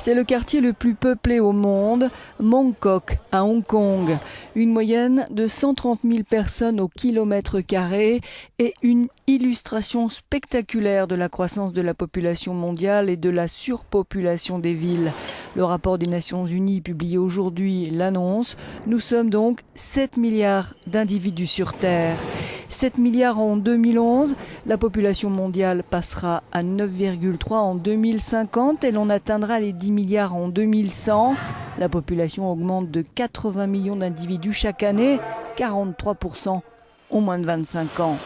C'est le quartier le plus peuplé au monde, Mongkok, à Hong Kong. Une moyenne de 130 000 personnes au kilomètre carré et une illustration spectaculaire de la croissance de la population mondiale et de la surpopulation des villes. Le rapport des Nations Unies publié aujourd'hui l'annonce. Nous sommes donc 7 milliards d'individus sur Terre. 7 milliards en 2011, la population mondiale passera à 9,3 en 2050 et l'on atteindra les 10 milliards en 2100. La population augmente de 80 millions d'individus chaque année, 43% ont moins de 25 ans.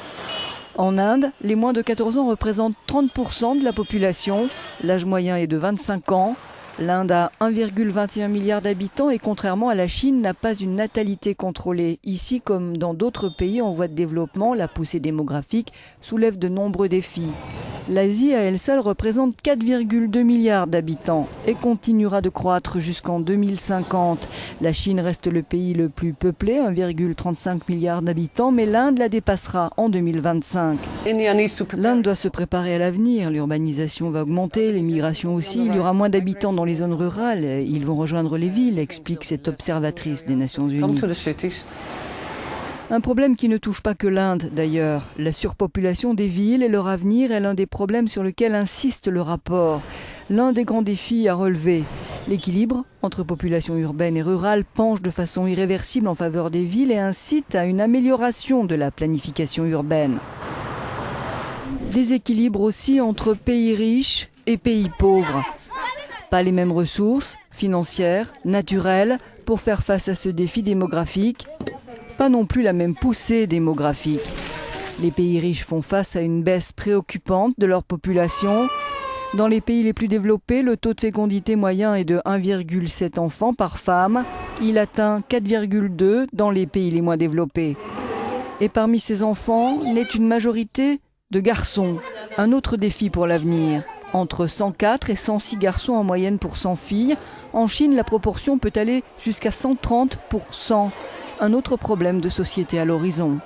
En Inde, les moins de 14 ans représentent 30% de la population. L'âge moyen est de 25 ans. L'Inde a 1,21 milliard d'habitants et contrairement à la Chine, n'a pas une natalité contrôlée. Ici, comme dans d'autres pays en voie de développement, la poussée démographique soulève de nombreux défis. L'Asie à elle seule représente 4,2 milliards d'habitants et continuera de croître jusqu'en 2050. La Chine reste le pays le plus peuplé, 1,35 milliard d'habitants, mais l'Inde la dépassera en 2025. L'Inde doit se préparer à l'avenir. L'urbanisation va augmenter, l'immigration aussi. Il y aura moins d'habitants dans les zones rurales. Ils vont rejoindre les villes, explique cette observatrice des Nations Unies. Un problème qui ne touche pas que l'Inde d'ailleurs. La surpopulation des villes et leur avenir est l'un des problèmes sur lesquels insiste le rapport. L'un des grands défis à relever. L'équilibre entre population urbaine et rurale penche de façon irréversible en faveur des villes et incite à une amélioration de la planification urbaine. Déséquilibre aussi entre pays riches et pays pauvres. Pas les mêmes ressources financières, naturelles, pour faire face à ce défi démographique. Pas non plus la même poussée démographique. Les pays riches font face à une baisse préoccupante de leur population. Dans les pays les plus développés, le taux de fécondité moyen est de 1,7 enfants par femme. Il atteint 4,2 dans les pays les moins développés. Et parmi ces enfants, naît une majorité de garçons. Un autre défi pour l'avenir. Entre 104 et 106 garçons en moyenne pour 100 filles. En Chine, la proportion peut aller jusqu'à 130%. Un autre problème de société à l'horizon.